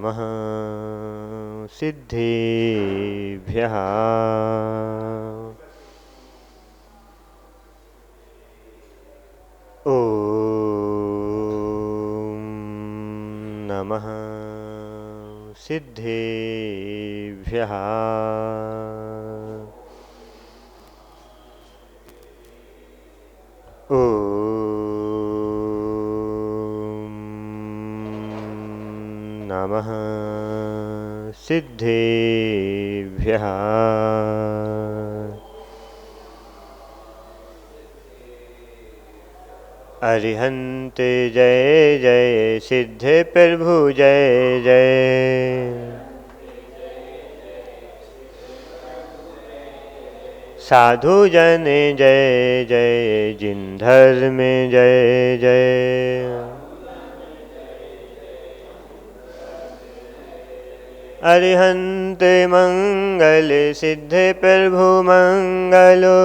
नमः सिद्धेभ्यः। ॐ नमः सिद्धेभ्यः। ॐ नमः सिद्धेभ्यः। अरिहन्त जय जय सिद्धे प्रभु जय जय। साधु जन जय जय जिन धर्म जय जय। अरिहन्त मंगल सिद्धे प्रभु मंगलो।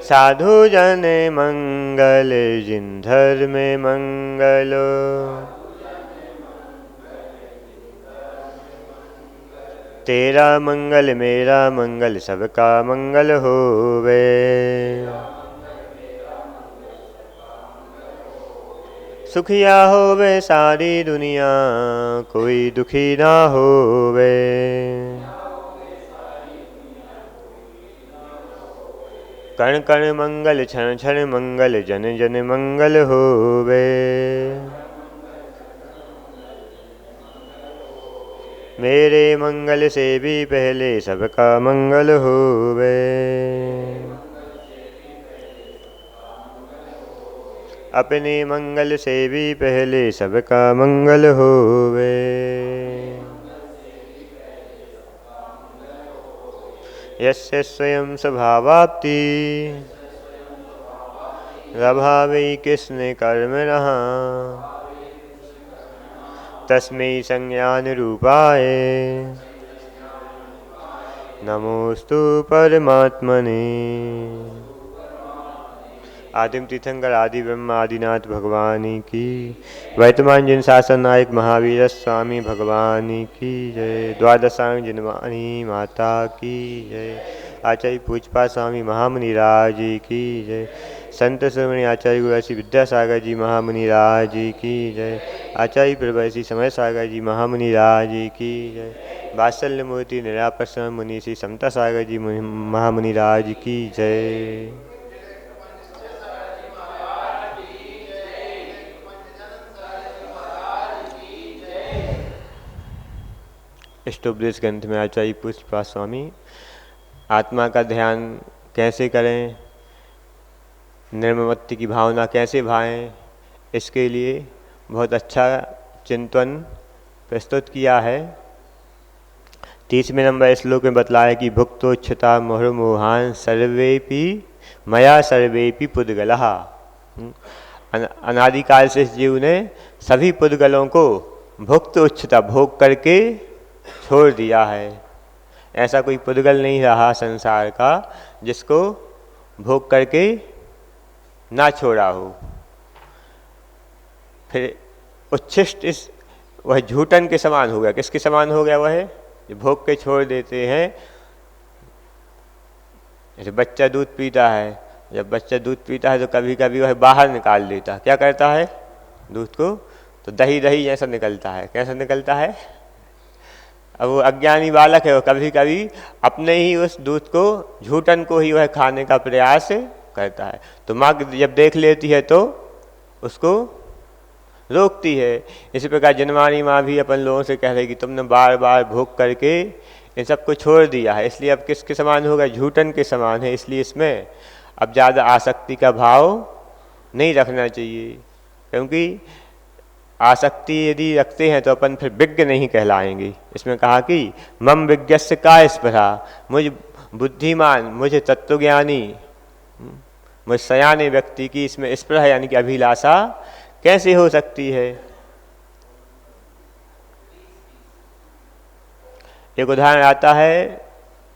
साधु जन मंगल जिन धर्म मंगलो। तेरा मंगल मेरा मंगल सबका मंगल होवे। सुखिया होवे सारी दुनिया कोई दुखी ना होवे। कण कण मंगल क्षण क्षण मंगल जन जन मंगल होवे। मेरे मंगल से भी पहले सबका मंगल होवे। अपने मंगल से भी पहले सबका मंगल होवे। यस्य स्वयं स्वभावाप्ति अभावे कृष्ण कर्मणः तस्मै संज्ञान रूपाय नमोस्तु परमात्मने। आदिम तीर्थंकर आदि ब्रह्म आदिनाथ भगवान की, वर्तमान जिन शासन नायक महावीर स्वामी भगवान की जय। द्वादशांग जिनवाणी माता की जय। आचार्य पूजपा स्वामी महामुनि राज की जय। संत श्रवणी आचार्य गुरु श्री विद्यासागर जी महामुनि राज की जय। आचार्य प्रभु श्री समय सागर जी महामुनि राज की जय। वात्सल्य मूर्ति निरापर मुनि श्री समता सागर जी महामुनि राज की जय। इष्टोपदेश ग्रंथ में आचार्य पुष्पा स्वामी आत्मा का ध्यान कैसे करें, निर्ममत्ति की भावना कैसे भाएं, इसके लिए बहुत अच्छा चिंतन प्रस्तुत किया है। 30वें नंबर श्लोक में बतलाया कि भुक्तोच्छता मोहमोहान सर्वेपि मया सर्वेपि पुद्गलः। अनादिकाल से इस जीव ने सभी पुद्गलों को भुक्त उच्छता भोग करके छोड़ दिया है। ऐसा कोई पुद्गल नहीं रहा संसार का जिसको भोग करके ना छोड़ा हो। फिर उच्छिष्ट इस वह झूठन के समान हो गया। किसके समान हो गया? वह जो भोग के छोड़ देते हैं। जैसे बच्चा दूध पीता है, जब बच्चा दूध पीता है तो कभी कभी वह बाहर निकाल देता है। क्या करता है? दूध को तो दही दही जैसा निकलता है। कैसा निकलता है? अब वो अज्ञानी बालक है, वो कभी कभी अपने ही उस दूध को झूठन को ही वह खाने का प्रयास करता है। तो माँ जब देख लेती है तो उसको रोकती है। इसी प्रकार जनवाणी माँ भी अपन लोगों से कह रही कि तुमने बार बार भोग करके इन सबको छोड़ दिया है, इसलिए अब किसके समान होगा? झूठन के समान है। इसलिए इसमें अब ज़्यादा आसक्ति का भाव नहीं रखना चाहिए, क्योंकि आसक्ति यदि रखते हैं तो अपन फिर विज्ञ नहीं कहलाएंगे। इसमें कहा कि मम विज्ञस्य का स्पृहा, मुझ बुद्धिमान, मुझे तत्वज्ञानी, मुझ सयाने व्यक्ति की इसमें स्पृहा यानी कि अभिलाषा कैसे हो सकती है। एक उदाहरण आता है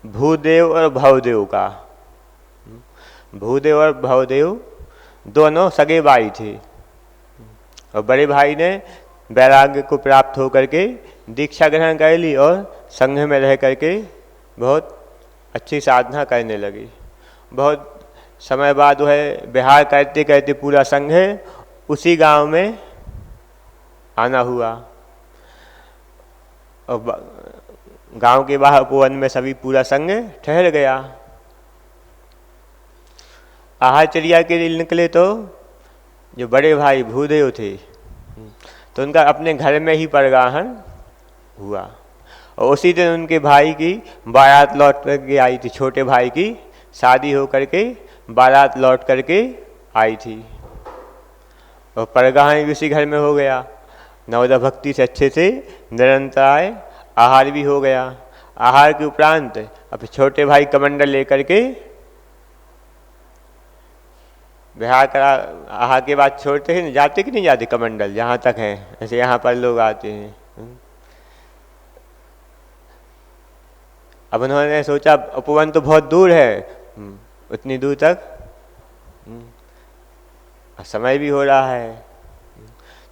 भूदेव और भवदेव का। भूदेव और भवदेव दोनों सगे भाई थे। और बड़े भाई ने वैराग्य को प्राप्त होकर के दीक्षा ग्रहण कर ली और संघ में रह करके बहुत अच्छी साधना करने लगी। बहुत समय बाद वह विहार करते करते पूरा संघ उसी गांव में आना हुआ और गांव के बाहर उपवन में सभी पूरा संघ ठहर गया। आहारचर्या के लिए निकले तो जो बड़े भाई भूदेव थे तो उनका अपने घर में ही परिग्रहण हुआ और उसी दिन उनके भाई की बारात लौट करके आई थी। छोटे भाई की शादी हो करके बारात लौट करके आई थी और परिग्रहण भी उसी घर में हो गया। नवदा भक्ति से अच्छे से निरंतर आहार भी हो गया। आहार के उपरांत अब छोटे भाई कमंडल लेकर के विहार करा। आहार के बाद छोड़ते हैं, जाते कि नहीं जाते कमंडल, जहाँ तक है ऐसे यहाँ पर लोग आते हैं। अब उन्होंने सोचा उपवन तो बहुत दूर है, उतनी दूर तक समय भी हो रहा है।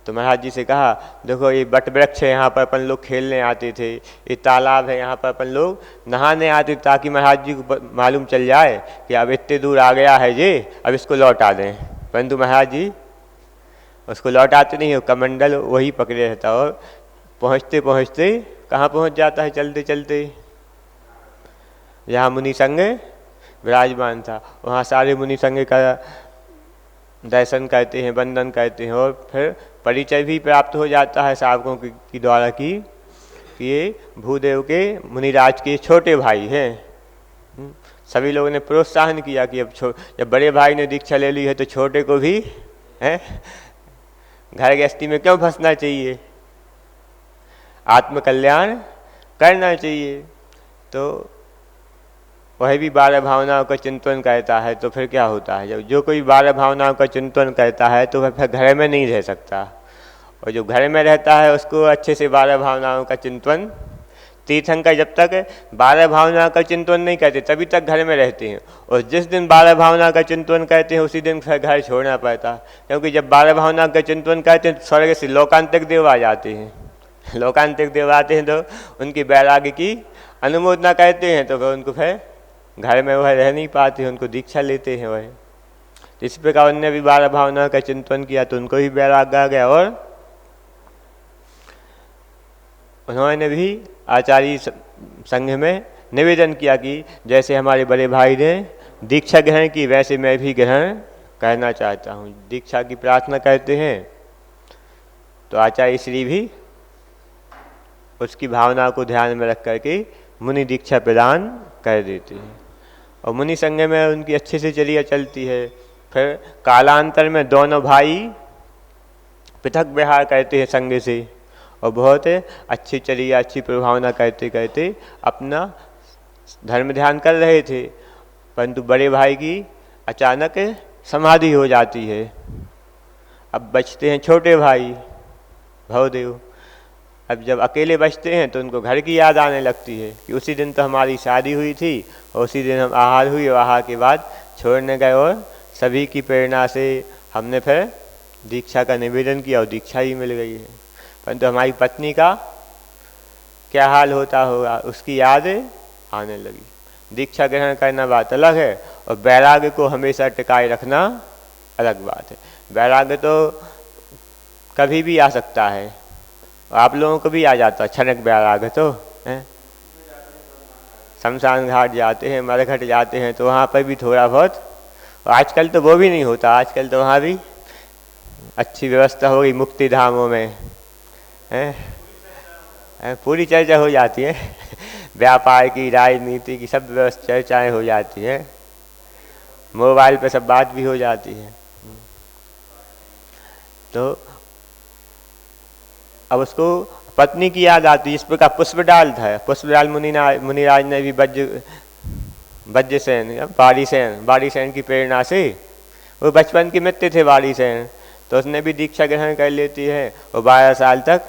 तो महाराज जी से कहा देखो ये बट वृक्ष है, यहाँ पर अपन लोग खेलने आते थे, ये तालाब है, यहाँ पर अपन लोग नहाने आते ताकि महाराज जी को मालूम चल जाए कि अब इतने दूर आ गया है ये, अब इसको लौटा दें। परंतु महाराज जी उसको लौटाते नहीं हो, कमंडल वही पकड़े रहता और पहुँचते पहुँचते कहाँ पहुँच जाता है चलते चलते, जहाँ मुनि संघ विराजमान था वहाँ सारे मुनि संघ का दर्शन करते हैं, वंदन करते हैं और फिर परिचय भी प्राप्त हो जाता है साधकों की द्वारा कि ये भूदेव के मुनिराज के छोटे भाई हैं। सभी लोगों ने प्रोत्साहन किया कि अब जब बड़े भाई ने दीक्षा ले ली है तो छोटे को भी है घर गृहस्थी में क्यों फंसना चाहिए, आत्मकल्याण करना चाहिए। तो वह भी 12 भावनाओं का चिंतन करता है तो फिर क्या होता है, जब जो कोई 12 भावनाओं का चिंतन करता है तो वह फिर घर में नहीं रह सकता, और जो घर में रहता है उसको अच्छे से 12 भावनाओं का चिंतन। तीर्थंकर जब तक 12 भावनाओं का चिंतन नहीं करते तभी तक घर में रहते हैं, और जिस दिन 12 भावनाओं का चिंतन करते हैं उसी दिन फिर घर छोड़ना पड़ता, क्योंकि जब 12 भावनाओं का चिंतन करते हैं तो स्वर्ग से लोकांतिक देव आ जाते हैं। लोकांतिक देव आते हैं तो उनकी वैराग्य की अनुमोदना करते हैं, तो फिर उनको फिर घर में वह रह नहीं पाते, उनको दीक्षा लेते हैं वह। इस प्रकार उनने भी 12 भावनाओं का चिंतन किया तो उनको भी वैराग्य आ गया, और उन्होंने भी आचार्य संघ में निवेदन किया कि जैसे हमारे बड़े भाई ने दीक्षा ग्रहण की वैसे मैं भी ग्रहण करना चाहता हूँ। दीक्षा की प्रार्थना करते हैं तो आचार्य श्री भी उसकी भावना को ध्यान में रख करके मुनि दीक्षा प्रदान कर देते हैं, और मुनि संघ में उनकी अच्छे से चर्या चलती है। फिर कालांतर में दोनों भाई पृथक विहार करते हैं संघ से, और बहुत अच्छी चर्या अच्छी प्रभावना करते करते अपना धर्म ध्यान कर रहे थे, परंतु बड़े भाई की अचानक समाधि हो जाती है। अब बचते हैं छोटे भाई भवदेव। अब जब अकेले बचते हैं तो उनको घर की याद आने लगती है कि उसी दिन तो हमारी शादी हुई थी और उसी दिन हम आहार हुई, और आहार के बाद छोड़ने गए, और सभी की प्रेरणा से हमने फिर दीक्षा का निवेदन किया और दीक्षा ही मिल गई है। परंतु हमारी पत्नी का क्या हाल होता होगा, उसकी याद आने लगी। दीक्षा ग्रहण करना बात अलग है, और वैराग्य को हमेशा टिकाए रखना अलग बात है। वैराग्य तो कभी भी आ सकता है, आप लोगों को भी आ जाता है क्षणिक वैराग्य तो है। शमशान घाट जाते हैं, मरघट जाते हैं तो वहाँ पर भी थोड़ा बहुत, आजकल तो वो भी नहीं होता, आजकल तो वहाँ भी अच्छी व्यवस्था हो गई मुक्ति धामों में है, पूरी चर्चा हो जाती है व्यापार की, राजनीति की, सब व्यवस्था चर्चाएँ हो जाती हैं, मोबाइल पे सब बात भी हो जाती है। तो अब उसको पत्नी की याद आती है। इस प्रकार पुष्पडाल था, पुष्पडाल मुनिराज ने भी वज्रसेन बारीसेन की प्रेरणा से, वो बचपन के मित्र थे बारीसेन, तो उसने भी दीक्षा ग्रहण कर लेती है, और 12 साल तक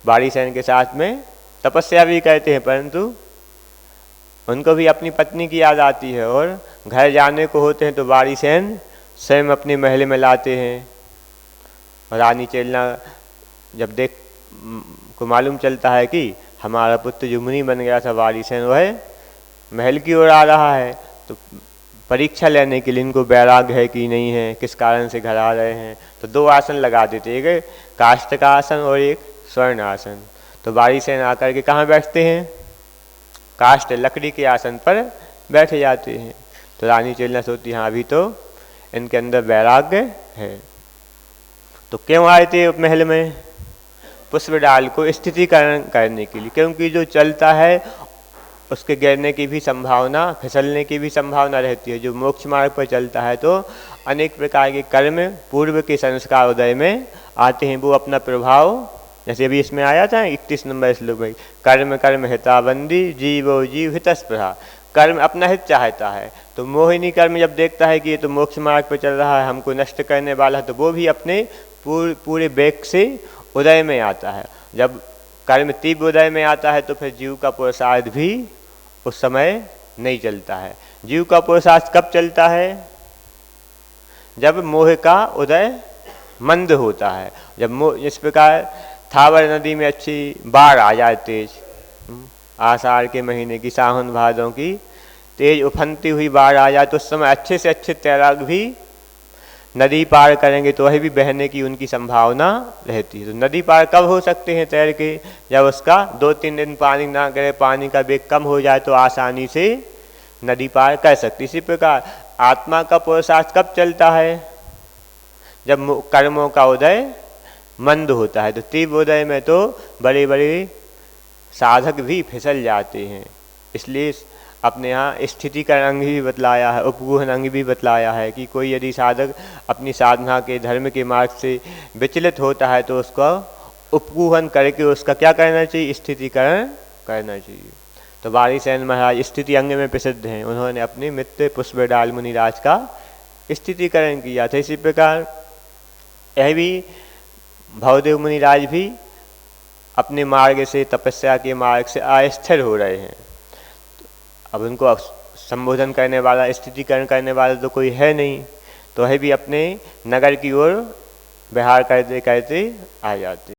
बारीसेन के साथ में तपस्या भी करते हैं, परंतु उनको भी अपनी पत्नी की याद आती है, और घर जाने को होते हैं तो बारीसेन स्वयं अपने महल में लाते हैं, और रानी चेलना जब देख को मालूम चलता है कि हमारा पुत्र जो मुनि बन गया था वारिसेन वह महल की ओर आ रहा है, तो परीक्षा लेने के लिए इनको वैराग्य है कि नहीं है, किस कारण से घर आ रहे हैं, तो 2 आसन लगा देते, एक काष्ठ का आसन और एक स्वर्ण आसन। तो वारिसेन आकर के कहाँ बैठते हैं, काष्ठ लकड़ी के आसन पर बैठ जाते हैं। तो रानी चेलना सोचती हाँ अभी तो इनके अंदर वैराग्य है। तो क्यों आए थे महल में, पुष्पडाल को स्थितिकरण करने के लिए, क्योंकि जो चलता है उसके गिरने की भी संभावना, फिसलने की भी संभावना रहती है। जो मोक्ष मार्ग पर चलता है तो अनेक प्रकार के कर्म पूर्व के संस्कार उदय में आते हैं, वो अपना प्रभाव, जैसे अभी इसमें आया था 31 नंबर श्लोक में, कर्म कर्म हिताबंदी जीवो जीव हितस्पृहा, कर्म अपना हित चाहता है, तो मोहिनी कर्म जब देखता है कि ये तो मोक्ष मार्ग पर चल रहा है, हमको नष्ट करने वाला है, तो वो भी अपने पूरे वेग से उदय में आता है। जब कर्म तीव्र उदय में आता है तो फिर जीव का पुरुषार्थ भी उस समय नहीं चलता है। जीव का पुरुषार्थ कब चलता है, जब मोह का उदय मंद होता है। जब इस प्रकार थावर नदी में अच्छी बाढ़ आ जाए तेज, आषाढ़ के महीने की, सावन भादों की तेज उफनती हुई बाढ़ आ जाए, तो उस समय अच्छे से अच्छे तैराक भी नदी पार करेंगे तो वही भी बहने की उनकी संभावना रहती है। तो नदी पार कब हो सकते हैं तैर के, जब उसका 2-3 दिन पानी ना गिरे, पानी का वेग कम हो जाए तो आसानी से नदी पार कर सकती। इसी प्रकार आत्मा का पुरुषार्थ कब चलता है, जब कर्मों का उदय मंद होता है। तो तीव्र उदय में तो बड़े बड़े साधक भी फिसल जाते हैं। इसलिए अपने यहाँ स्थितिकरण अंग भी बतलाया है, उपगूहन अंग भी बतलाया है कि कोई यदि साधक अपनी साधना के धर्म के मार्ग से विचलित होता है तो उसका उपगूहन करके उसका क्या करना चाहिए, स्थितिकरण करना चाहिए। तो वारिसेन महाराज स्थिति अंग में प्रसिद्ध हैं, उन्होंने अपने मित्र पुष्पडाल मुनिराज का स्थितिकरण किया था। इसी प्रकार यह भी भवदेव मुनिराज भी अपने मार्ग से, तपस्या के मार्ग से अस्थिर हो रहे हैं। अब उनको संबोधन करने वाला, स्थितिकरण करने वाला तो कोई है नहीं, तो वह भी अपने नगर की ओर विहार करते करते आ जाते।